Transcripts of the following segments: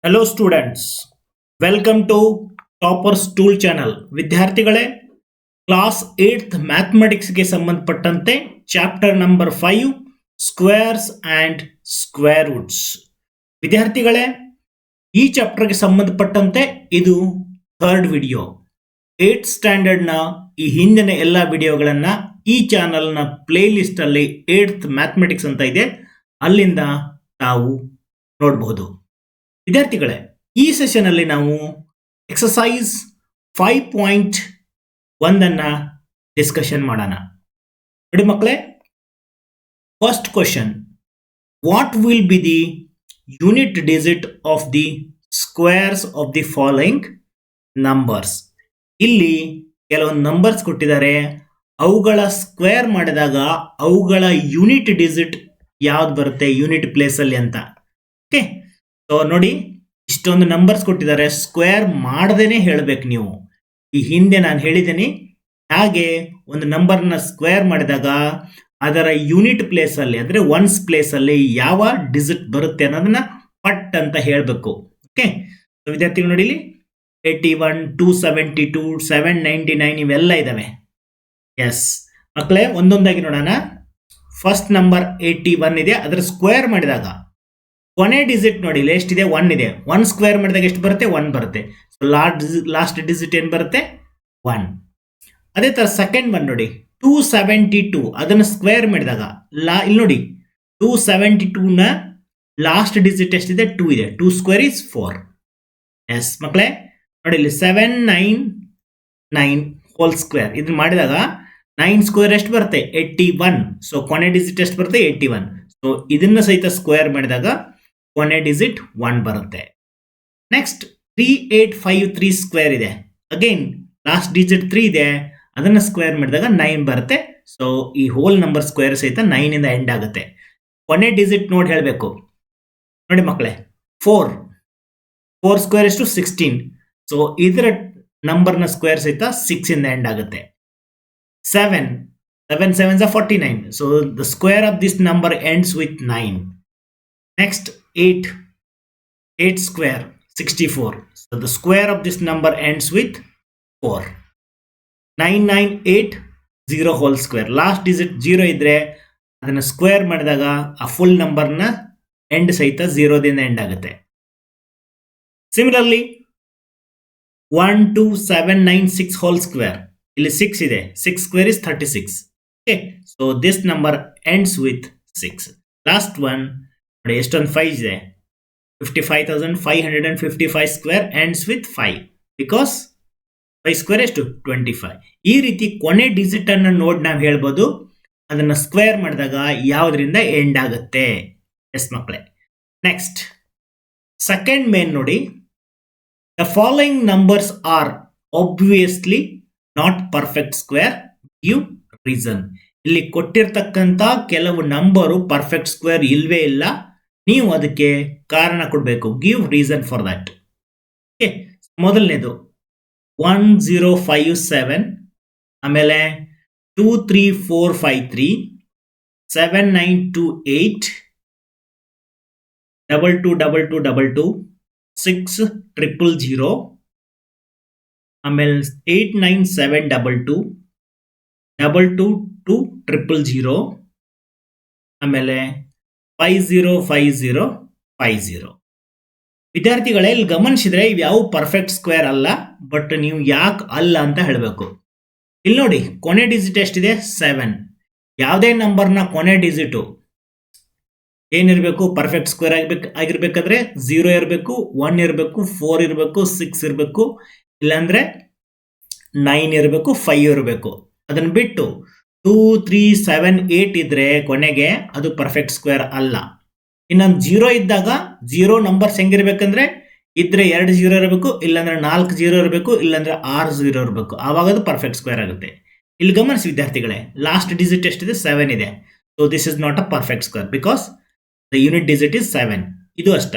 Hello students, welcome to Toppers Tool Channel. ವಿದ್ಯಾರ್ಥಿಗಳೇ class 8th ಮ್ಯಾಥಮೆಟಿಕ್ಸ್ಗೆ ಸಂಬಂಧಪಟ್ಟಂತೆ chapter number 5 squares and square roots. ವಿದ್ಯಾರ್ಥಿಗಳೇ ಈ ಚಾಪ್ಟರ್ಗೆ ಸಂಬಂಧಪಟ್ಟಂತೆ ಇದು ಥರ್ಡ್ ವಿಡಿಯೋ. 8th ಸ್ಟ್ಯಾಂಡರ್ಡ್ನ ಈ ಹಿಂದಿನ ಎಲ್ಲ ವಿಡಿಯೋಗಳನ್ನ ಈ ಚಾನಲ್ನ ಪ್ಲೇ ಲಿಸ್ಟ್ ಅಲ್ಲಿ 8th ಮ್ಯಾಥಮೆಟಿಕ್ಸ್ ಅಂತ ಇದೆ, ಅಲ್ಲಿಂದ ತಾವು ನೋಡಬಹುದು. ವಿದ್ಯಾರ್ಥಿಗಳೇ ಈ ಸೆಷನ್ ಅಲ್ಲಿ ನಾವು ಎಕ್ಸಸೈಸ್ 5.1 ಅನ್ನ ಡಿಸ್ಕಷನ್ ಮಾಡೋಣ. ನೋಡಿ ಮಕ್ಕಳೇ, first question, what will be the unit digit of the squares of the following numbers. ಇಲ್ಲಿ ಕೆಲವೊಂದು ನಂಬರ್ಸ್ ಕೊಟ್ಟಿದ್ದಾರೆ, ಅವುಗಳ ಸ್ಕ್ವೇರ್ ಮಾಡಿದಾಗ ಅವುಗಳ ಯೂನಿಟ್ ಡಿಜಿಟ್ ಯಾವ್ದು ಬರುತ್ತೆ ಯೂನಿಟ್ ಪ್ಲೇಸ್ ಅಲ್ಲಿ ಅಂತ. ಓಕೆ, ಸೊ ನೋಡಿ, ಇಷ್ಟೊಂದು ನಂಬರ್ಸ್ ಕೊಟ್ಟಿದ್ದಾರೆ, ಸ್ಕ್ವೇರ್ ಮಾಡದೇನೆ ಹೇಳಬೇಕು ನೀವು. ಈ ಹಿಂದೆ ನಾನು ಹೇಳಿದ್ದೀನಿ, ಹಾಗೆ ಒಂದು ನಂಬರ್ನ ಸ್ಕ್ವೇರ್ ಮಾಡಿದಾಗ ಅದರ ಯೂನಿಟ್ ಪ್ಲೇಸ್ ಅಲ್ಲಿ ಅಂದ್ರೆ ಒನ್ಸ್ ಪ್ಲೇಸ್ ಅಲ್ಲಿ ಯಾವ ಡಿಜಿಟ್ ಬರುತ್ತೆ ಅನ್ನೋದನ್ನ ಪಟ್ ಅಂತ ಹೇಳಬೇಕು. ಓಕೆ, ವಿದ್ಯಾರ್ಥಿಗಳು ನೋಡಿ, ಇಲ್ಲಿ 81, 272, 799 ಇವೆಲ್ಲ ಇದಾವೆ. ಎಸ್ ಮಕ್ಕಳೇ, ಒಂದೊಂದಾಗಿ ನೋಡೋಣ. ಫಸ್ಟ್ ನಂಬರ್ 81 ಇದೆ, ಅದರ ಸ್ಕ್ವೇರ್ ಮಾಡಿದಾಗ ಕೊನೆ ಡಿಜಿಟ್ ನೋಡಿ ಇಲ್ಲಿ ಎಷ್ಟಿದೆ, 1 ಇದೆ. 1 ಸ್ಕ್ವೇರ್ ಮಾಡಿದಾಗ ಎಷ್ಟು ಬರುತ್ತೆ, 1 ಬರುತ್ತೆ. ಸೊ ಲಾಸ್ಟ್ ಡಿಜಿಟ್ ಏನ್ ಬರುತ್ತೆ, 1. ಅದೇ ತರ ಸೆಕೆಂಡ್ ಒನ್ ನೋಡಿ, 272, ಅದನ್ನ ಸ್ಕ್ವೇರ್ ಮಾಡಿದಾಗ ಇಲ್ಲಿ ನೋಡಿ 272 ನ ಲಾಸ್ಟ್ ಡಿಜಿಟ್ ಎಷ್ಟಿದೆ, 2 ಇದೆ. 2 ಸ್ಕ್ವೇರ್ ಇಸ್ 4. ಎಸ್ ಮಕ್ಕಳೇ ನೋಡಿ, ಇಲ್ಲಿ 799 ಹೋಲ್ ಸ್ಕ್ವೇರ್ ಇದನ್ನ ಮಾಡಿದಾಗ 9 ಸ್ಕ್ವೇರ್ ಎಷ್ಟು ಬರುತ್ತೆ, 81. ಸೊ ಕೊನೆ ಡಿಜಿಟ್ ಎಷ್ಟು ಬರುತ್ತೆ, 81. ಸೊ ಇದನ್ನ ಸಹಿತ ಸ್ಕ್ವೇರ್ ಮಾಡಿದಾಗ ಕೊನೆ ಡಿಜಿಟ್ 1 ಬರುತ್ತೆ. ನೆಕ್ಸ್ಟ್ 3853 ಸ್ಕ್ವೇರ್ ಇದೆ, ಅಗೈನ್ ಲಾಸ್ಟ್ ಡಿಜಿಟ್ 3 ಇದೆ, ಅದನ್ನ ಸ್ಕ್ವೇರ್ ಮಾಡಿದಾಗ 9 ಬರುತ್ತೆ. ಸೊ ಈ ಹೋಲ್ ನಂಬರ್ ಸ್ಕ್ವೇರ್ ಸಹಿತ 9 ಇಂದ ಎಂಡ್ ಆಗುತ್ತೆ. ಕೊನೆ ಡಿಜಿಟ್ ನೋಡಿ ಹೇಳಬೇಕು. ನೋಡಿ ಮಕ್ಕಳೇ, 4 ಸ್ಕ್ವೇರ್ ಎಷ್ಟು, 16. ಸೊ ಇದರ ನಂಬರ್ನ ಸ್ಕ್ವೇರ್ ಸಹಿತ 6 ಇಂದ ಎಂಡ್ ಆಗುತ್ತೆ. 7 7 is 49. So the square of this number ends with 9. Next 8 square 64. So the square of this number ends with 4. 9980 whole square. Last digit 0 ಇದ್ರೆ ಅದನ್ನ ಸ್ಕ್ವೇರ್ ಮಾಡಿದಾಗ ಆ ಫುಲ್ ನಂಬರ್ನ ಎಂಡ್ ಸಹಿತ 0 ದಿಂದ ಎಂಡ್ ಆಗುತ್ತೆ. Similarly 12796 whole square. ಇಲ್ಲಿ 6 ಇದೆ, 6 square is 36. Okay, so this number ends with 6. Last one, ಎಷ್ಟೊಂದು 5 ಇದೆ, 55,555 square ends with 5 because 5 square ಎಷ್ಟು, 25. ಈ ರೀತಿ ಕೊನೆ ಡಿಜಿಟ್ ಅನ್ನ ನೋಡಿ ನಾವು ಹೇಳ್ಬೋದು ಅದನ್ನ ಸ್ಕ್ವೇರ್ ಮಾಡಿದಾಗ ಯಾವ್ದ್ರಿಂದ ಎಂಡ್ ಆಗುತ್ತೆ. ಎಸ್ ಮಕ್ಕಳೇ, ನೆಕ್ಸ್ಟ್ ಸೆಕೆಂಡ್ ಮೇನ್ ನೋಡಿ, the following numbers are obviously not perfect square, give reason. ಇಲ್ಲಿ ಕೊಟ್ಟಿರ್ತಕ್ಕಂತ ಕೆಲವು ನಂಬರು ಪರ್ಫೆಕ್ಟ್ ಸ್ಕ್ವೇರ್ ಇಲ್ವೇ ಇಲ್ಲ, ನೀವು ಅದಕ್ಕೆ ಕಾರಣ ಕೊಡಬೇಕು. Give reason for that. Okay, ಮೊದಲನೇದು 1057, ಆಮೇಲೆ 23453, 7928, 222222, 6000, ಆಮೇಲೆ 89722, 22200, ಆಮೇಲೆ 505050. ವಿದ್ಯಾರ್ಥಿಗಳೇ, ಇಲ್ಲಿ ಗಮನಿಸಿದ್ರೆ ಇವು ಯಾವ ಪರ್ಫೆಕ್ಟ್ ಸ್ಕ್ವೇರ್ ಅಲ್ಲ, ಬಟ್ ನೀವು ಯಾಕೆ ಅಲ್ಲ ಅಂತ ಹೇಳಬೇಕು. ಇಲ್ಲಿ ನೋಡಿ, ಕೊನೆ ಡಿಜಿಟ್ ಎಷ್ಟಿದೆ, 7. ಯಾವುದೇ ನಂಬರ್ನ ಕೊನೆ ಡಿಜಿಟು ಏನಿರಬೇಕು, ಪರ್ಫೆಕ್ಟ್ ಸ್ಕ್ವೇರ್ ಆಗಿರ್ಬೇಕಾದ್ರೆ 0 ಇರಬೇಕು, 1 ಇರಬೇಕು, 4 ಇರಬೇಕು, 6 ಇರಬೇಕು, ಇಲ್ಲಾಂದ್ರೆ 9 ಇರಬೇಕು, 5 ಇರಬೇಕು. ಅದನ್ನ ಬಿಟ್ಟು 2 3 7 8 ಇದ್ರೆ ಕೊನೆಗೆ ಅದು ಪರ್ಫೆಕ್ಟ್ ಸ್ಕ್ವೇರ್ ಅಲ್ಲ. ಇನ್ನೊಂದು 0 ಇದ್ದಾಗ 0 ನಂಬರ್ಸ್ ಹೆಂಗಿರ್ಬೇಕಂದ್ರೆ ಇದ್ರೆ 2 0 ಇರಬೇಕು, ಇಲ್ಲಾಂದ್ರೆ 4 0 ಇರಬೇಕು, ಇಲ್ಲಾಂದ್ರೆ 6 0 ಇರಬೇಕು, ಆವಾಗ ಅದು ಪರ್ಫೆಕ್ಟ್ ಸ್ಕ್ವೇರ್ ಆಗುತ್ತೆ. ಇಲ್ಲಿ ಗಮನಿಸಿ ವಿದ್ಯಾರ್ಥಿಗಳೇ, ಲಾಸ್ಟ್ ಡಿಜಿಟ್ ಎಷ್ಟಿದೆ, 7 ಇದೆ. So this is not a perfect square because the unit digit is 7. ಇದು ಅಷ್ಟ.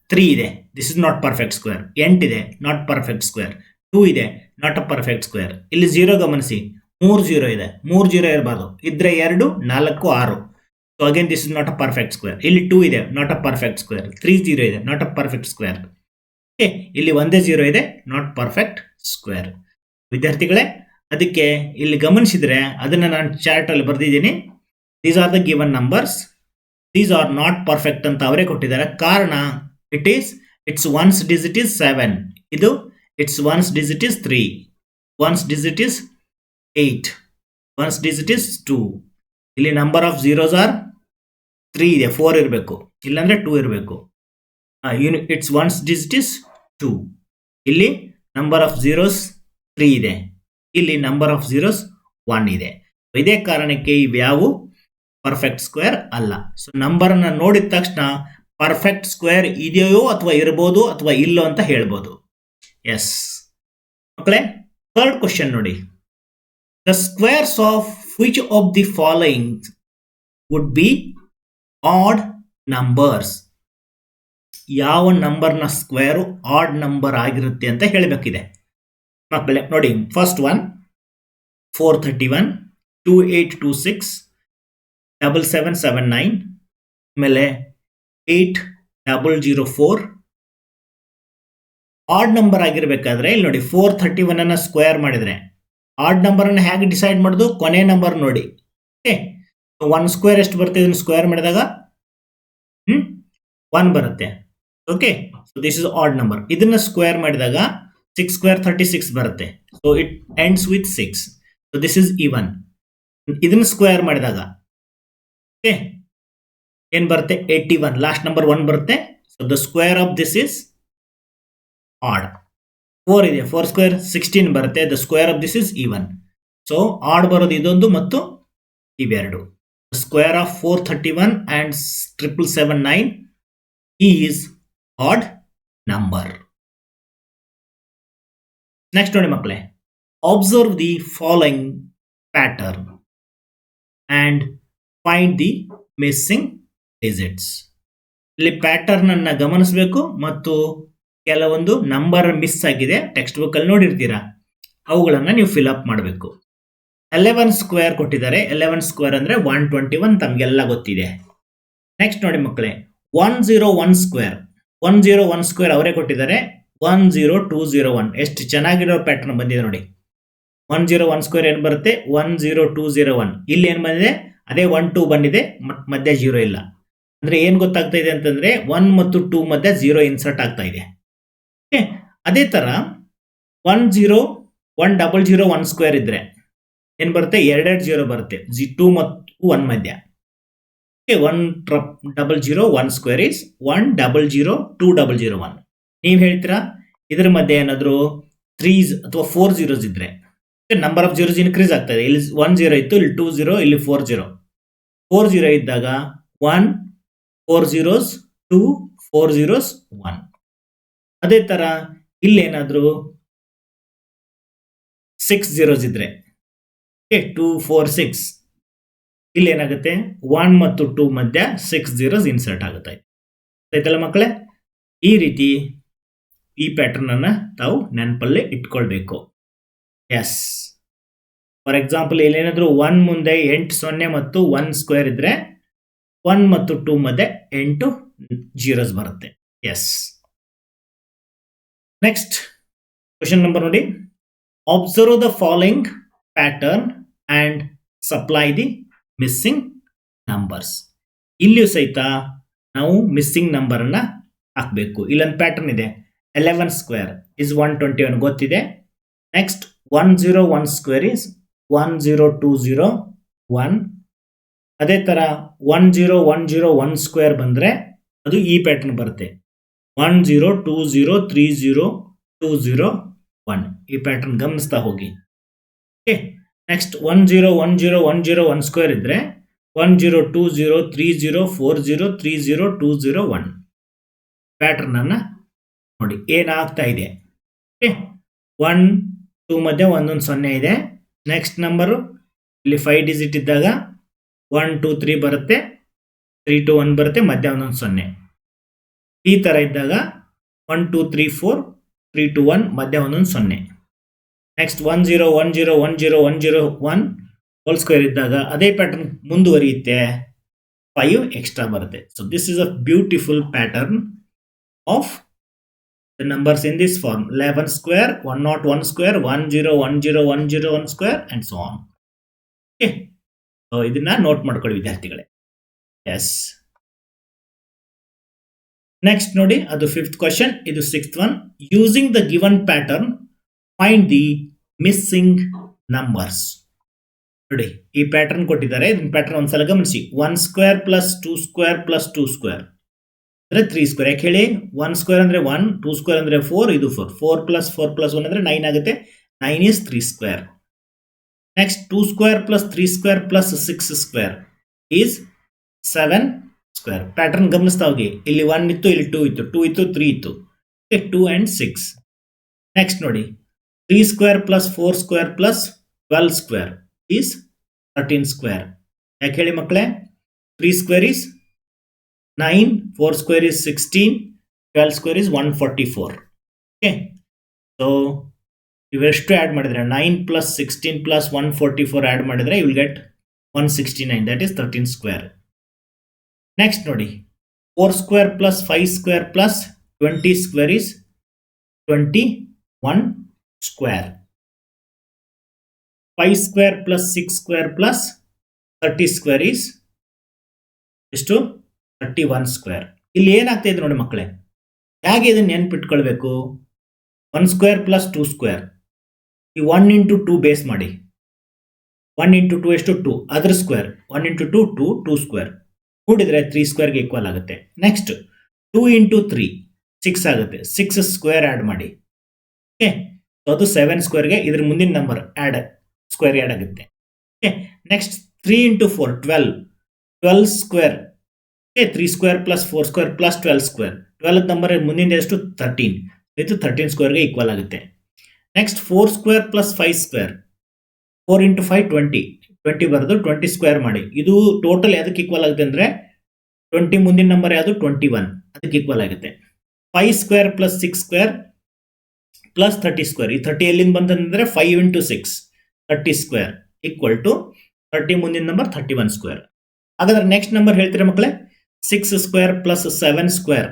3 ಇದೆ, this is not perfect square. 8 ಇದೆ, ನಾಟ್ ಪರ್ಫೆಕ್ಟ್ ಸ್ಕ್ವೇರ್. 2 ಇದೆ, ನಾಟ್ ಅ ಪರ್ಫೆಕ್ಟ್ ಸ್ಕ್ವೇರ್. ಇಲ್ಲಿ 0 ಗಮನಿಸಿ, 3 0 ಇದೆ, 3 0 ಇರಬಾರ್ದು, ಇದ್ರೆ 2 4 6. So again this is not a perfect square. ಇಲ್ಲಿ 2 ಇದೆ, ನಾಟ್ ಅ ಪರ್ಫೆಕ್ಟ್ ಸ್ಕ್ವೇರ್. 3 0 ಇದೆ, not a perfect square. Okay, ಇಲ್ಲಿ ಒಂದೇ 0 ಇದೆ, ನಾಟ್ ಪರ್ಫೆಕ್ಟ್ ಸ್ಕ್ವೇರ್. ವಿದ್ಯಾರ್ಥಿಗಳೇ, ಅದಕ್ಕೆ ಇಲ್ಲಿ ಗಮನಿಸಿದ್ರೆ ಅದನ್ನ ನಾನು ಚಾರ್ಟ್ ಅಲ್ಲಿ ಬರೆದಿದ್ದೀನಿ. These are the given numbers, these are not perfect ಅಂತ ಅವರೇ ಕೊಟ್ಟಿದ್ದಾರೆ. ಕಾರಣ ಇಟ್ಸ್ ಒನ್ಸ್ ಡಿಜಿಟ್ ಇಸ್ 7, ಇದು it's once digit is 3, once digit is 8, once digit is 2. ಇಲ್ಲಿ ನಂಬರ್ ಆಫ್ ಝೀರೋಸ್ ಆರ್ 3 ಇದೆ, 4 ಇರಬೇಕು, ಇಲ್ಲಾಂದ್ರೆ 2 ಇರಬೇಕು. It's once digit is 2. ಇಲ್ಲಿ ನಂಬರ್ ಆಫ್ ಝೀರೋಸ್ 3 ಇದೆ, ಇಲ್ಲಿ ನಂಬರ್ ಆಫ್ ಝೀರೋಸ್ 1 ಇದೆ. ಇದೇ ಕಾರಣಕ್ಕೆ ಇವ್ಯಾವು ಪರ್ಫೆಕ್ಟ್ ಸ್ಕ್ವೇರ್ ಅಲ್ಲ. ಸೊ ನಂಬರ್ ಅನ್ನ ನೋಡಿದ ತಕ್ಷಣ ಪರ್ಫೆಕ್ಟ್ ಸ್ಕ್ವೇರ್ ಇದೆಯೋ ಅಥವಾ ಇರಬಹುದು ಅಥವಾ ಇಲ್ಲೋ ಅಂತ ಹೇಳ್ಬೋದು. ಎಸ್ ಮಕ್ಕಳೇ, ಥರ್ಡ್ ಕ್ವಶನ್ ನೋಡಿ. The squares of which of the following would B Ed numbers? ಯಾವ ನಂಬರ್ನ ಸ್ಕ್ವೇರು ಆಡ್ ನಂಬರ್ ಆಗಿರುತ್ತೆ ಅಂತ ಹೇಳಬೇಕಿದೆ ಮಕ್ಕಳೇ. ನೋಡಿ, ಫಸ್ಟ್ ಒನ್ 431, 2826, 7779, ಆಮೇಲೆ 8004. ಆಡ್ ನಂಬರ್ ಆಗಿರ್ಬೇಕಾದ್ರೆ ಇಲ್ಲಿ ನೋಡಿ 431 ಅನ್ನ ಸ್ಕ್ವೇರ್ ಮಾಡಿದ್ರೆ ಆಡ್ ನಂಬರ್ ಅನ್ನು ಹೇಗೆ ಡಿಸೈಡ್ ಮಾಡೋದು? ಕೊನೆ ನಂಬರ್ ನೋಡಿ. ಓಕೆ, 1 ಸ್ಕ್ವೇರ್ ಎಷ್ಟು ಬರುತ್ತೆ? ಇದನ್ನು ಸ್ಕ್ವೇರ್ ಮಾಡಿದಾಗ 1 ಬರುತ್ತೆ. Okay, so this is odd number. ಇದನ್ನ ಸ್ಕ್ವೇರ್ ಮಾಡಿದಾಗ 6 ಸ್ಕ್ವೇರ್ 36 ಬರುತ್ತೆ. So it ends with 6. So this is even. ಇದನ್ನ ಸ್ಕ್ವೇರ್ ಮಾಡಿದಾಗ ಓಕೆ ಏನ್ ಬರುತ್ತೆ? 81. ಲಾಸ್ಟ್ ನಂಬರ್ 1 ಬರುತ್ತೆ. So the square of this is odd. 4 ಇದೆ, 4 ಸ್ಕ್ವೇರ್ 16 ಬರುತ್ತೆ. The square of this is even. So odd ಬರೋದು ಇದೊಂದು ಮತ್ತು ಇವೆರಡು. Square of 431 and 7779 is odd number. Next ನೋಡಿ ಮಕ್ಕಳೇ, observe the following pattern and find the missing digits. ಇಲ್ಲಿ pattern ಅನ್ನ ಗಮನಿಸಬೇಕು ಮತ್ತು ಕೆಲವೊಂದು ನಂಬರ್ ಮಿಸ್ ಆಗಿದೆ, ಟೆಕ್ಸ್ಟ್ ಬುಕ್ ಅಲ್ಲಿ ನೋಡಿರ್ತೀರಾ, ಅವುಗಳನ್ನ ನೀವು ಫಿಲ್ ಅಪ್ ಮಾಡಬೇಕು. 11 ಸ್ಕ್ವೇರ್ ಕೊಟ್ಟಿದ್ದಾರೆ. 11 ಸ್ಕ್ವೇರ್ ಅಂದ್ರೆ 121 ತಮಗೆಲ್ಲ ಗೊತ್ತಿದೆ. ನೆಕ್ಸ್ಟ್ ನೋಡಿ ಮಕ್ಕಳೇ, 101 ಸ್ಕ್ವೇರ್. 101 ಸ್ಕ್ವೇರ್ ಅವರೇ ಕೊಟ್ಟಿದ್ದಾರೆ. 10201. ಎಷ್ಟು ಚೆನ್ನಾಗಿರೋ ಪ್ಯಾಟರ್ನ್ ಬಂದಿದೆ ನೋಡಿ. 101 ಸ್ಕ್ವೇರ್ ಏನ್ ಬರುತ್ತೆ? 10201. ಇಲ್ಲಿ ಏನ್ ಬಂದಿದೆ? ಅದೇ 1 2 ಬಂದಿದೆ, ಮಧ್ಯೆ 0 ಇಲ್ಲ. ಅಂದ್ರೆ ಏನ್ ಗೊತ್ತಾಗ್ತಾ ಇದೆ ಅಂತಂದ್ರೆ 1 ಮತ್ತು 2 ಮಧ್ಯೆ 0 ಇನ್ಸರ್ಟ್ ಆಗ್ತಾ ಇದೆ. ಓಕೆ, ಅದೇ ತರ 101 ಸ್ಕ್ವೇರ್ ಇದ್ರೆ ಏನ್ ಬರುತ್ತೆ? 2 ಬರುತ್ತೆ, 2 ಮತ್ತು 1 ಮಧ್ಯ. Okay, 101 square is 1002001. ನೀವ್ ಹೇಳ್ತೀರಾ ಇದ್ರ ಮಧ್ಯೆ ಏನಾದ್ರು 3s ಅಥವಾ 4 zeros ಇದ್ರೆ ನಂಬರ್ ಆಫ್ ಜೀರೋಸ್ ಇನ್ಕ್ರೀಸ್ ಆಗ್ತಾ ಇದೆ. ಇಲ್ಲಿ 1 0 ಇತ್ತು, ಇಲ್ಲಿ 2 0, ಇಲ್ಲಿ 4 0. 4 0 ಇದ್ದಾಗ 1 4 zeros 2 4 zeros 1. ಅದೇ ತರ ಇಲ್ಲಿ ಏನಾದ್ರು 6 zeros ಇದ್ರೆ 2 4 6, ಇಲ್ಲಿ ಏನಾಗುತ್ತೆ? 1 ಮತ್ತು 2 ಮಧ್ಯ 6 zeros ಇನ್ಸರ್ಟ್ ಆಗುತ್ತೆ. ಆಯ್ತಲ್ಲ ಮಕ್ಕಳೇ, ಈ ರೀತಿ ಈ ಪ್ಯಾಟರ್ನ್ ಅನ್ನ ತಾವು ನೆನಪಲ್ಲೇ ಇಟ್ಕೊಳ್ಬೇಕು. ಎಸ್, ಫಾರ್ ಎಕ್ಸಾಂಪಲ್ ಇಲ್ಲಿ ಏನಾದ್ರು 1 ಮುಂದೆ 8 0 ಮತ್ತು 1 ಸ್ಕ್ವೇರ್ ಇದ್ರೆ 1 ಮತ್ತು 2 ಮಧ್ಯೆ 8 zeros ಬರುತ್ತೆ. ಎಸ್, ನೆಕ್ಸ್ಟ್ ಕ್ವಶನ್ ನಂಬರ್ ನೋಡಿ. Observe the following pattern and supply the missing numbers. ಇಲ್ಲಿಯೂ ಸಹಿತ ನಾವು ಮಿಸ್ಸಿಂಗ್ ನಂಬರ್ ಅನ್ನ ಹಾಕಬೇಕು. ಇಲ್ಲೊಂದು ಪ್ಯಾಟರ್ನ್ ಇದೆ. 11 ಸ್ಕ್ವೇರ್ ಇಸ್ 121 ಗೊತ್ತಿದೆ. Next 101 square is 10201. ಅದೇ ತರ 10101 ಸ್ಕ್ವೇರ್ ಬಂದ್ರೆ ಅದು ಈ ಪ್ಯಾಟರ್ನ್ ಬರುತ್ತೆ. 1020302021. ಈ ಪ್ಯಾಟರ್ನ್ ಗಮನಿಸ್ತಾ ಹೋಗಿ. ಓಕೆ, ನೆಕ್ಸ್ಟ್ 101010 ಸ್ಕ್ವೇರ್ ಇದ್ರೆ 102030403021 ಪ್ಯಾಟರ್ನ್ ಅನ್ನ ನೋಡಿ ಏನಾಗ್ತಾ ಇದೆ. ಓಕೆ, 1 2 ಮಧ್ಯೆ ಒಂದೊಂದು 0 ಇದೆ. ನೆಕ್ಸ್ಟ್ ನಂಬರು ಇಲ್ಲಿ 5 ಡಿಜಿಟ್ ಇದ್ದಾಗ 1 2 3 ಬರುತ್ತೆ, 3 2 1 ಬರುತ್ತೆ, ಮಧ್ಯ ಒಂದೊಂದು 0. ಈ ತರ ಇದ್ದಾಗ 1 2 3 4 3 2 1 ಮಧ್ಯ ಒಂದೊಂದು 0. ನೆಕ್ಸ್ಟ್ 10101001 ಹೋಲ್ ಸ್ಕ್ವೇರ್ ಇದ್ದಾಗ ಅದೇ ಪ್ಯಾಟರ್ನ್ ಮುಂದುವರಿಯುತ್ತೆ, 5 ಎಕ್ಸ್ಟ್ರಾ ಬರುತ್ತೆ. So this is a beautiful pattern of the numbers in this form 11 square, 101 square, 101010 square and so on. Okay, so ಇದನ್ನ ನೋಟ್ ಮಾಡ್ಕೊಳ್ಳಿ ವಿದ್ಯಾರ್ಥಿಗಳೇ. ಎಸ್, ನೆಕ್ಸ್ಟ್ ನೋಡಿ, ಅದು 5th ಕ್ವಶನ್, ಇದು 6th one. Using the given pattern find the missing numbers. ನೋಡಿ, ಈ pattern ಕೊಟ್ಟಿದ್ದಾರೆ, ಇದನ್ನ ಪ್ಯಾಟರ್ನ್ ಒಂದ್ಸಲ ಗಮನಿಸಿ. 1 square plus 2 square plus 2 square ಅಂದ್ರೆ 3 ಸ್ಕ್ವೇರ್. ಯಾಕೆ ಹೇಳಿ? 1 ಸ್ಕ್ವೇರ್ ಅಂದ್ರೆ 1, 2 ಸ್ಕ್ವೇರ್ ಅಂದ್ರೆ 4, ಇದು 4. 4 ಪ್ಲಸ್ 4 ಪ್ಲಸ್ 1 ಅಂದ್ರೆ 9 ಆಗುತ್ತೆ. 9 is 3 square. Next 2 square plus 3 square plus 6 square is 7 square. Pattern ಗಮನಿಸ್ತಾ ಹೋಗಿ. ಇಲ್ಲಿ 1 ಇತ್ತು, ಇಲ್ಲಿ 2 ಇತ್ತು, 2 ಇತ್ತು, 3 ಇತ್ತು. 2 and 6. ನೆಕ್ಸ್ಟ್ ನೋಡಿ, 3 square plus 4 square plus 12 square is 13 square. ಯಾಕೆ ಹೇಳಿ ಮಕ್ಕಳೇ? 3 square is 9, 4 square is 16, 12 square is 144. Okay, so ಇವೆಷ್ಟು add ಮಾಡಿದ್ರೆ 9 plus 16 plus 144 ಆಡ್ ಮಾಡಿದ್ರೆ you will get 169, that is 13 square. Next ನೋಡಿ, 4 square plus 5 square plus 20 square is 21 square. 5 square plus 6 square plus 30 square is ಎಷ್ಟು? 31 square. ಇಲ್ಲಿ ಏನಾಗ್ತಾ ಇದೆ ನೋಡಿ ಮಕ್ಕಳೇ, ಹೇಗೆ ಇದನ್ನು ನೆನ್ಪಿಟ್ಕೊಳ್ಬೇಕು? 1 ಸ್ಕ್ವೇರ್ ಪ್ಲಸ್ 2 ಸ್ಕ್ವೇರ್, ಈ 1 ಇಂಟು 2 ಬೇಸ್ ಮಾಡಿ. 1 ಇಂಟು 2 ಎಷ್ಟು? 2, ಅದ್ರ ಸ್ಕ್ವೇರ್. 1 ಇಂಟು 2 2, 2 ಸ್ಕ್ವೇರ್ ಕೂಡಿದ್ರೆ 3 ಸ್ಕ್ವೇರ್ಗೆ ಈಕ್ವಲ್ ಆಗುತ್ತೆ. ನೆಕ್ಸ್ಟ್ 2 ಇಂಟು 3 6 ಆಗುತ್ತೆ. 6 ಸ್ಕ್ವೇರ್ ಆ್ಯಡ್ ಮಾಡಿ. ಓಕೆ, ಅದು 7 ಸ್ಕ್ವೇರ್ಗೆ ಇದ್ರ ಮುಂದಿನ ನಂಬರ್ ಸ್ಕ್ವೇರ್ ಆ್ಯಡ್ ಆಗುತ್ತೆ. Okay, next 3 into 4 12, 12 square. 3 square plus 4 square plus 12 square. 12 number ಮುಂದಿನ ಎಷ್ಟು? 13. ಇದು 13 ಸ್ಕ್ವೇರ್ಗೆ ಈಕ್ವಲ್ ಆಗುತ್ತೆ. Next 4 square plus 5 square. 4 into 5 20, 20 ಬರೆದು 20 ಸ್ಕ್ವೇರ್ ಮಾಡಿ. ಇದು ಟೋಟಲ್ ಯಾವುದಕ್ಕೆ ಈಕ್ವಲ್ ಆಗುತ್ತೆ ಅಂದರೆ 20 ಮುಂದಿನ ನಂಬರ್ ಯಾವುದು? 21, ಅದಕ್ಕೆ ಈಕ್ವಲ್ ಆಗುತ್ತೆ. 5 square plus 6 square plus 30 square. ಈ 30 ಎಲ್ಲಿಂದ ಬಂತಂದ್ರೆ 5 ಇಂಟು 6 30 ಸ್ಕ್ವೇರ್ ಈಕ್ವಲ್ ಟು 30 ಮುಂದಿನ ನಂಬರ್ 31 ಸ್ಕ್ವೇರ್. ಹಾಗಾದ್ರೆ ನೆಕ್ಸ್ಟ್ ನಂಬರ್ ಹೇಳ್ತೀರಾ ಮಕ್ಕಳೇ? 6 ಸ್ಕ್ವೇರ್ ಪ್ಲಸ್ 7 ಸ್ಕ್ವೇರ್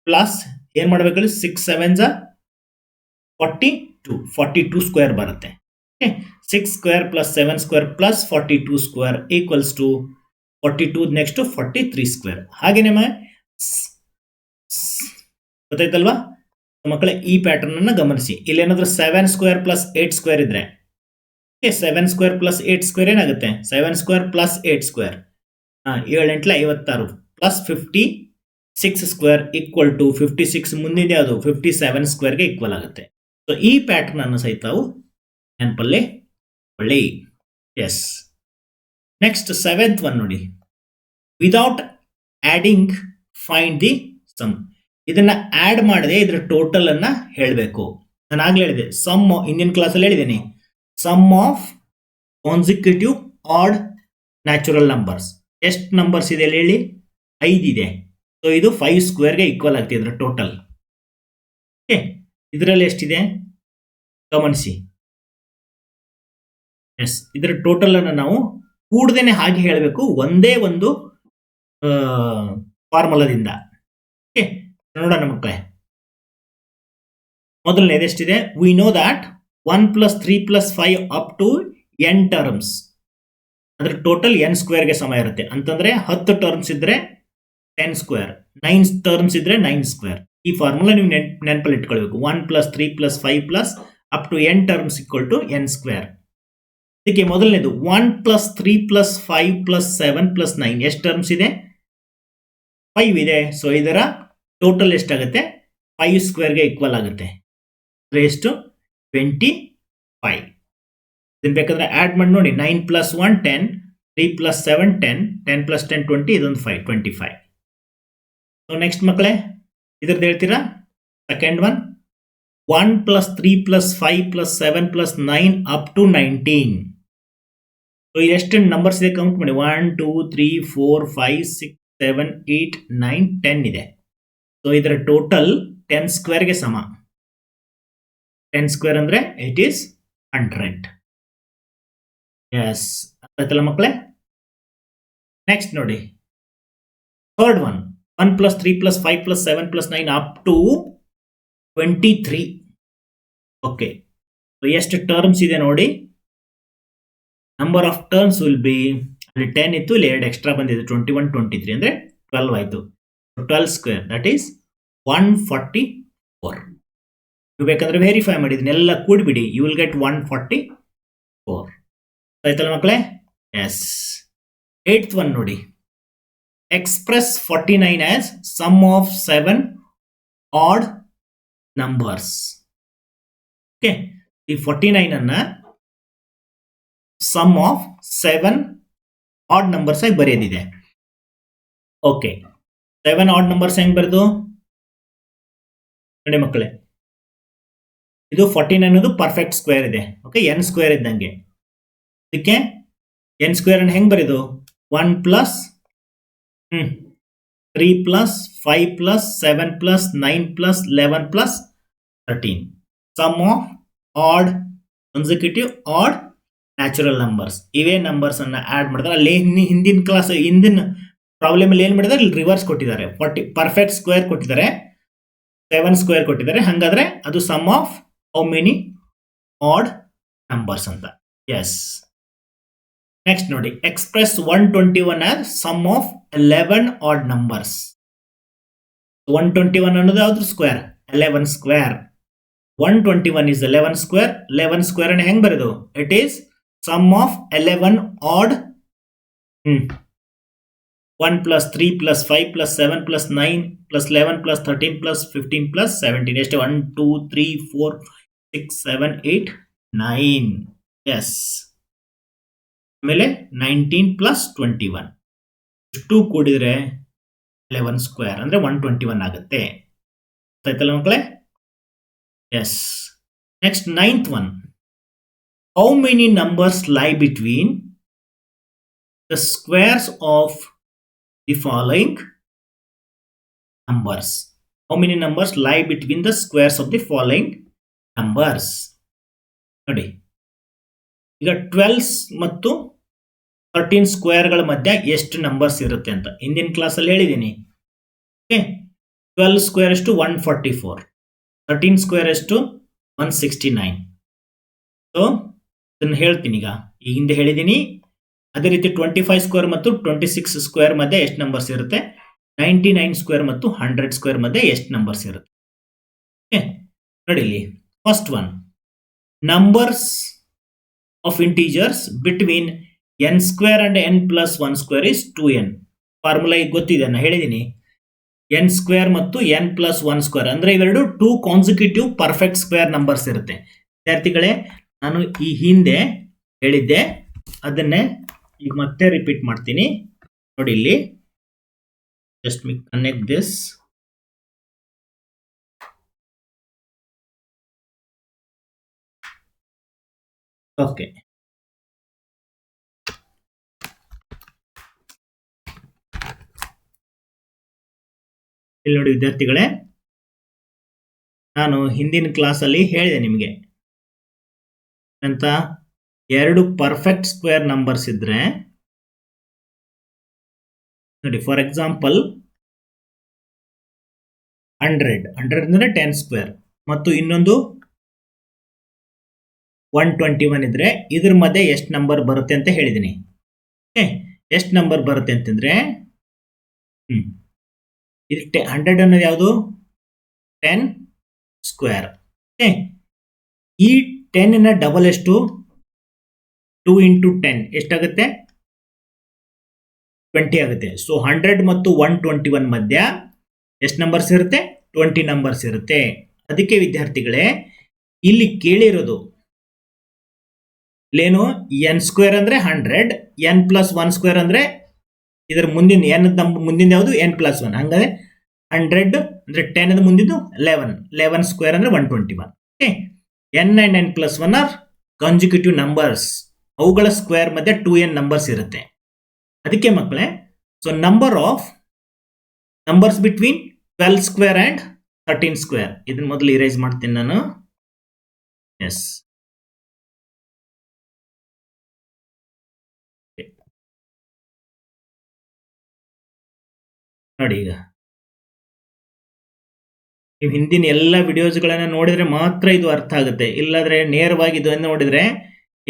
ಪ್ಲಸ್ ಏನ್ ಮಾಡಬೇಕು? 6 7s 42, 42 ಸ್ಕ್ವೇರ್ ಬರುತ್ತೆ. 6 square plus 7 square plus 42 square equals to 42, next 43 square. ಹಾಗೇನೆ ಗೊತ್ತಾಯ್ತಲ್ವಾ ಮಕ್ಕಳೇ? ಈ ಪ್ಯಾಟರ್ನ್ ಅನ್ನ ಗಮನಿಸಿ. ಇಲ್ಲಿ ಏನಾದ್ರೂ 7 ಸ್ಕ್ವೇರ್ ಪ್ಲಸ್ 8 ಸ್ಕ್ವೇರ್ ಇದ್ರೆ 7 ಸ್ಕ್ವೇರ್ ಪ್ಲಸ್ 8 ಸ್ಕ್ವೇರ್ ಏನಾಗುತ್ತೆ? 7 square plus 8 square 7 8 56 plus 56 square equal to 56 ಮುಂದಿನ ಯಾವುದು? 57 ಸ್ಕ್ವೇರ್ಗೆ ಈಕ್ವಲ್ ಆಗುತ್ತೆ. ಸೊ ಈ ಪ್ಯಾಟರ್ನ್ ಅನ್ನು ಸಹಿತ ನಾವು ನೆನಪಲ್ಲಿ ಒಳ್ಳೆ. ಎಸ್, ನೆಕ್ಸ್ಟ್ 7th ಒನ್ ನೋಡಿ, without adding find the sum. ಇದನ್ನ ಆಡ್ ಮಾಡದೆ ಇದರ ಟೋಟಲ್ ಅನ್ನ ಹೇಳಬೇಕು. ನಾನು ಆಗ್ಲೇ ಹೇಳಿದೆ, ಸಮ್ ಇಂದಿನ ಕ್ಲಾಸಲ್ಲಿ ಹೇಳಿದ್ದೀನಿ, sum of consecutive odd natural numbers. ಎಷ್ಟು ನಂಬರ್ಸ್ ಇದೆ ಹೇಳಿ? 5 ಇದೆ. ಸೊ ಇದು 5 ಸ್ಕ್ವೇರ್ಗೆ ಈಕ್ವಲ್ ಆಗ್ತಿದೆ ಇದರ ಟೋಟಲ್. ಓಕೆ, ಇದರಲ್ಲಿ ಎಷ್ಟಿದೆ ಗಮನಿಸಿ. ಎಸ್, ಇದರ ಟೋಟಲ್ ಅನ್ನು ನಾವು ಕೂಡದೇನೆ ಹಾಗೆ ಹೇಳಬೇಕು, ಒಂದೇ ಒಂದು ಫಾರ್ಮುಲಾದಿಂದ. ಓಕೆ, ನೋಡೋಣ ಮಕ್ಕಳೇ. ಮೊದಲನೇದು ಎಷ್ಟಿದೆ? We know that 1 plus 3 plus 5 up to n terms. ಅದ್ರ ಟೋಟಲ್ n ಸ್ಕ್ವೇರ್ಗೆ ಸಮ ಇರುತ್ತೆ. ಅಂತಂದ್ರೆ 10 ಟರ್ಮ್ಸ್ ಇದ್ರೆ 10 ಸ್ಕ್ವೇರ್, 9 ಟರ್ಮ್ಸ್ ಇದ್ರೆ 9 ಸ್ಕ್ವೇರ್. ಈ ಫಾರ್ಮುಲಾ ನೀವು ನೆನಪಲ್ಲಿ ಇಟ್ಕೊಳ್ಬೇಕು. 1 plus 3 plus 5 plus up to n terms equal to n square. ಇದಕ್ಕೆ ಮೊದಲನೇದು 1 ಪ್ಲಸ್ 3 ಪ್ಲಸ್ 5 ಪ್ಲಸ್ 7 ಪ್ಲಸ್ 9 ಎಷ್ಟು ಟರ್ಮ್ಸ್ ಇದೆ? 5 ಇದೆ. ಸೊ ಇದರ ಟೋಟಲ್ ಎಷ್ಟಾಗುತ್ತೆ? 5 ಸ್ಕ್ವೇರ್ಗೆ ಈಕ್ವಲ್ ಆಗುತ್ತೆ. ಎಷ್ಟು? 25. ಇದನ್ನು ಬೇಕಾದ್ರೆ ಆಡ್ ಮಾಡಿ ನೋಡಿ. 9 ಪ್ಲಸ್ 1 10, 3 ಪ್ಲಸ್ 7 10, 10 ಪ್ಲಸ್ 10 20, ಇದೊಂದು 5 25. ಸೊ ನೆಕ್ಸ್ಟ್ ಮಕ್ಕಳೇ, ಇದ್ರದ್ದು ಹೇಳ್ತೀರಾ? Second one 1 plus 3 plus 5 plus 7 plus 9 up to 19. So ಎಷ್ಟು ನಂಬರ್ಸ್ ಇದೆ ಕೌಂಟ್ ಮಾಡಿ. 1 2 3 4 5 6 7 8 9 10 ಇದೆ. ಸೊ ಇದರ ಟೋಟಲ್ 10 ಸ್ಕ್ವೇರ್ಗೆ ಸಮ. 10 ಸ್ಕ್ವೇರ್ ಅಂದ್ರೆ ಇಟ್ ಈಸ್ 100. ಎಸ್, ಆಯ್ತಲ್ಲ ಮಕ್ಕಳೇ? ನೆಕ್ಸ್ಟ್ ನೋಡಿ, third one 1 plus 3 plus 5 plus 7 plus 9 up to 23. Okay, ಎಷ್ಟು ಟರ್ಮ್ಸ್ ಇದೆ ನೋಡಿ. Number of terms will be, ಅಲ್ಲಿ 10 ಇತ್ತು, ಇಲ್ಲಿ 2 ಎಕ್ಸ್ಟ್ರಾ ಬಂದಿದೆ, 21 23 ಅಂದ್ರೆ 12 ಆಯ್ತು. 12 ಸ್ಕ್ವೇರ್ ದಟ್ ಈಸ್ 144. ನೀವು ಬೇಕಂದ್ರೆ ವೆರಿಫೈ ಮಾಡಿ, ಇದನ್ನೆಲ್ಲ ಕೂಡಿಬಿಡಿ, ಯು ವಿಲ್ ಗೆಟ್ 144 ಆಯ್ತಲ್ಲ ಮಕ್ಕಳೇ. ಎಸ್. 8th ಒನ್ ನೋಡಿ, express 49 as sum of 7 odd numbers. Okay, ಈ 49 ಅನ್ನ ಸಮ್ ಆಫ್ 7 ಆಡ್ ನಂಬರ್ಸ್ ಆಗಿ ಬರೆಯದಿದೆ. ಓಕೆ, 7 ಆಡ್ ನಂಬರ್ಸ್ ಹೆಂಗ್ ಬರೆದು ನೋಡಿ ಮಕ್ಕಳೇ, ಇದು 49 ಅನ್ನೋದು ಪರ್ಫೆಕ್ಟ್ ಸ್ಕ್ವೇರ್ ಇದೆ. ಓಕೆ, n ಸ್ಕ್ವೇರ್ ಇದ್ದಂಗೆ, ಅದಕ್ಕೆ n ಸ್ಕ್ವೇರ್ ಅನ್ನು ಹೆಂಗ್ ಬರೆದು 1 plus 3 plus 5 plus 7 plus 9 plus 11 plus 13 sum of odd consecutive odd natural numbers. ಇವೇ ನಂಬರ್ಸ್ ಅನ್ನ ಆಡ್ ಮಾಡಿದ್ರೆ, ಅಲ್ಲಿ ಹಿಂದಿನ ಕ್ಲಾಸ್ ಹಿಂದಿನ ಪ್ರಾಬ್ಲಮ್ ಅಲ್ಲಿ ಏನ್ ಮಾಡಿದ್ದಾರೆ, ಇಲ್ಲಿ ರಿವರ್ಸ್ ಕೊಟ್ಟಿದ್ದಾರೆ. ಪರ್ಫೆಕ್ಟ್ ಸ್ಕ್ವೇರ್ ಕೊಟ್ಟಿದ್ದಾರೆ, 7 ಸ್ಕ್ವೇರ್ ಕೊಟ್ಟಿದ್ದಾರೆ. ಹಂಗಾದ್ರೆ ಅದು sum of how many odd numbers ಅಂತ. ಎಸ್. ನೆಕ್ಸ್ಟ್ ನೋಡಿ, express 121 as sum of 11 odd numbers. 121 ಅನ್ನೋದು ಯಾವ್ದು square, 11 square. 121 is 11 square. 11 square ಅನ್ನು ಹೆಂಗ್ ಬರೆದು, it is sum of 11 odd 1 plus 3 plus 5 plus 7 plus 9 plus 11 plus 13 plus 15 plus 17 ಎಷ್ಟು 1 2 3 4 6 7 8 9. S. ಆಮೇಲೆ 19 plus 21 ಇಷ್ಟು ಕೂಡಿದ್ರೆ 11 ಸ್ಕ್ವೇರ್ ಅಂದ್ರೆ 121 ಆಗುತ್ತೆ. ಆಯ್ತಲ್ಲ ಮಕ್ಕಳೇ. Yes. Next 9th one. How many numbers lie between the squares of the following numbers? How many numbers lie between the squares of the following numbers? ನೋಡಿ, ಈಗ 12 ಮತ್ತು 13 ಸ್ಕ್ವೇರ್ಗಳ ಮಧ್ಯೆ ಎಷ್ಟು ನಂಬರ್ಸ್ ಇರುತ್ತೆ ಅಂತ ಹಿಂದಿನ ಕ್ಲಾಸಲ್ಲಿ ಹೇಳಿದ್ದೀನಿ. ಓಕೆ, 12 ಸ್ಕ್ವೇರ್ ಎಷ್ಟು 144, 13 ಸ್ಕ್ವೇರ್ ಎಷ್ಟು 169. ಸೊ ಇದನ್ನು ಹೇಳ್ತೀನಿ, ಈಗ ಈ ಹಿಂದೆ ಹೇಳಿದ್ದೀನಿ. ಅದೇ ರೀತಿ 25 ಸ್ಕ್ವೇರ್ ಮತ್ತು 26 ಸ್ಕ್ವೇರ್ ಮಧ್ಯೆ ಎಷ್ಟು ನಂಬರ್ಸ್ ಇರುತ್ತೆ, 99 ಸ್ಕ್ವೇರ್ ಮತ್ತು 100 ಸ್ಕ್ವೇರ್ ಮಧ್ಯೆ ಎಷ್ಟು ನಂಬರ್ಸ್ ಇರುತ್ತೆ. ನೋಡಿ ಇಲ್ಲಿ first one, numbers of integers between n square and n plus 1 square is 2n. Formula ಈಗ ಗೊತ್ತಿದೆ, ನಾನು ಹೇಳಿದ್ದೀನಿ. n ಸ್ಕ್ವೇರ್ ಮತ್ತು n ಪ್ಲಸ್ 1 ಸ್ಕ್ವೇರ್ ಅಂದ್ರೆ ಇವೆರಡು 2 ಕಾನ್ಸಿಕ್ಯೂಟಿವ್ ಪರ್ಫೆಕ್ಟ್ ಸ್ಕ್ವೇರ್ ನಂಬರ್ಸ್ ಇರುತ್ತೆ. ವಿದ್ಯಾರ್ಥಿಗಳೇ, ನಾನು ಈ ಹಿಂದೆ ಹೇಳಿದ್ದೆ, ಅದನ್ನೇ ಈಗ ಮತ್ತೆ ರಿಪೀಟ್ ಮಾಡ್ತೀನಿ. ನೋಡಿ ಇಲ್ಲಿ, just me connect this. Okay, ಇಲ್ಲಿ ನೋಡಿ ವಿದ್ಯಾರ್ಥಿಗಳೇ, ನಾನು ಹಿಂದಿನ ಕ್ಲಾಸಲ್ಲಿ ಹೇಳಿದೆ ನಿಮಗೆ ಅಂತ, ಎರಡು ಪರ್ಫೆಕ್ಟ್ ಸ್ಕ್ವೇರ್ ನಂಬರ್ಸ್ ಇದ್ರೆ ನೋಡಿ, ಫಾರ್ ಎಕ್ಸಾಂಪಲ್ 100 ಅಂದ್ರೆ 10 ಸ್ಕ್ವೇರ್ ಮತ್ತು ಇನ್ನೊಂದು 121 ಇದ್ರೆ ಇದ್ರ ಮಧ್ಯೆ ಎಷ್ಟು ನಂಬರ್ ಬರುತ್ತೆ ಅಂತ ಹೇಳಿದ್ದೀನಿ. ಎಷ್ಟು ನಂಬರ್ ಬರುತ್ತೆ ಅಂತಂದ್ರೆ, ಇದು 100 ಅನ್ನೋದು ಯಾವುದು 10 ಸ್ಕ್ವೇರ್. ಈ 10 ನ ಡಬಲ್ ಎಷ್ಟು 2 ಇಂಟು 10 ಎಷ್ಟಾಗುತ್ತೆ 20 ಆಗುತ್ತೆ. ಸೊ 100 ಮತ್ತು 121 ಮಧ್ಯ ಎಷ್ಟು ನಂಬರ್ಸ್ ಇರುತ್ತೆ, 20 ನಂಬರ್ಸ್ ಇರುತ್ತೆ. ಅದಕ್ಕೆ ವಿದ್ಯಾರ್ಥಿಗಳೇ, ಇಲ್ಲಿ ಕೇಳಿರೋದು ಇಲ್ಲೇನು, n ಸ್ಕ್ವೇರ್ ಅಂದ್ರೆ 100, n ಪ್ಲಸ್ 1 ಸ್ಕ್ವೇರ್ ಅಂದ್ರೆ ಇದರ ಮುಂದಿನ n ಮುಂದಿನ ಯಾವುದು n ಪ್ಲಸ್ 1. ಹಂಗಾದ್ರೆ 100 ಅಂದ್ರೆ 10 ಮುಂದಿದ್ದು 11 ಸ್ಕ್ವೇರ್ ಅಂದ್ರೆ 121. Okay, n and n plus 1 are consecutive numbers. ಅವುಗಳ ಸ್ಕ್ವೇರ್ ಮಧ್ಯೆ 2n ನಂಬರ್ಸ್ ಇರುತ್ತೆ. ಅದಕ್ಕೆ ಮಕ್ಕಳೇ, so number of numbers between 12 square and 13 square, ಇದನ್ನ ಮೊದಲು ಇರೇಸ್ ಮಾಡ್ತೀನಿ ನಾನು. ಎಸ್, ನೋಡಿ, ಈಗ ನೀವು ಹಿಂದಿನ ಎಲ್ಲ ವಿಡಿಯೋಸ್ಗಳನ್ನು ನೋಡಿದರೆ ಮಾತ್ರ ಇದು ಅರ್ಥ ಆಗುತ್ತೆ. ಇಲ್ಲಾಂದರೆ ನೇರವಾಗಿ ಇದನ್ನು ನೋಡಿದರೆ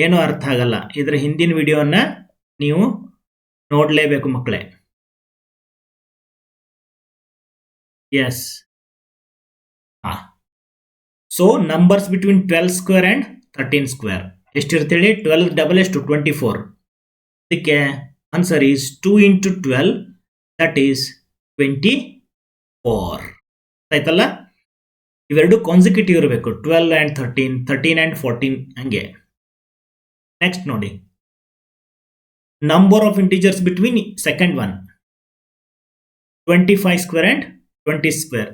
ಏನೂ ಅರ್ಥ ಆಗಲ್ಲ. ಇದರ ಹಿಂದಿನ ವಿಡಿಯೋನ ನೀವು ನೋಡಲೇಬೇಕು ಮಕ್ಕಳೇ. Yes. So numbers between 12 square and 13 square ಎಷ್ಟಿರುತ್ತೆ ಹೇಳಿ? 12 ಡಬಲ್ ಎಷ್ಟು 24. ಅದಕ್ಕೆ answer is 2 into 12, that is 24. ಆಯ್ತಲ್ಲ? ಇವೆರಡು ಕಾನ್ಸಿಕ್ಯೂಟಿವ್ ಇರಬೇಕು, 12 ಆ್ಯಂಡ್ 13, 13 ಆ್ಯಂಡ್ 14 ಹಂಗೆ. ನೆಕ್ಸ್ಟ್ ನೋಡಿ, number of integers between second one 25 square and 20 square.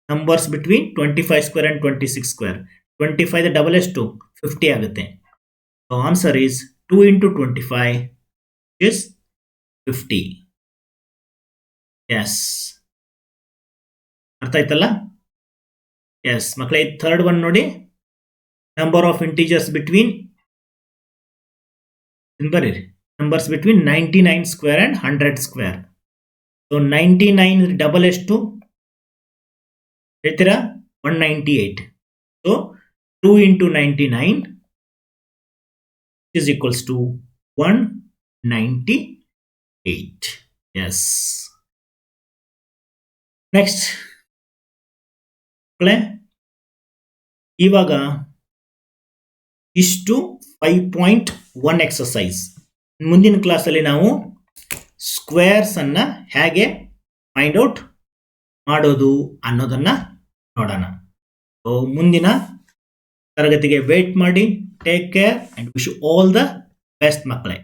Numbers between 25 square and 26 square. 25 double ಎಷ್ಟು 50 ಆಗುತ್ತೆ. So answer is 2 into 25 is 50. Yes, ಅರ್ಥ ಆಯ್ತಲ್ಲ? ಎಸ್ ಮಕ್ಕಳೇ, ಥರ್ಡ್ ಒನ್ ನೋಡಿ, ನಂಬರ್ ಆಫ್ ಇಂಟೀಜರ್ಸ್ ಬಿಟ್ವೀನ್ ಬರೀರಿ, numbers between 99 square and 100 square. So 99 double ಎಷ್ಟು ಹೇಳ್ತೀರಾ? 198. So 2 into 99 is equals to 198. Yes. Next. ಇವಾಗ ಇಷ್ಟು 5.1 ಎಕ್ಸಸೈಸ್. ಮುಂದಿನ ಕ್ಲಾಸಲ್ಲಿ ನಾವು ಸ್ಕ್ವೇರ್ಸ್ ಅನ್ನ ಹೇಗೆ ಫೈಂಡ್ ಔಟ್ ಮಾಡೋದು ಅನ್ನೋದನ್ನ ನೋಡೋಣ. ಸೊ ಮುಂದಿನ ತರಗತಿಗೆ ವೇಟ್ ಮಾಡಿ. Take care and wish you all the best ಮಕ್ಕಳೇ.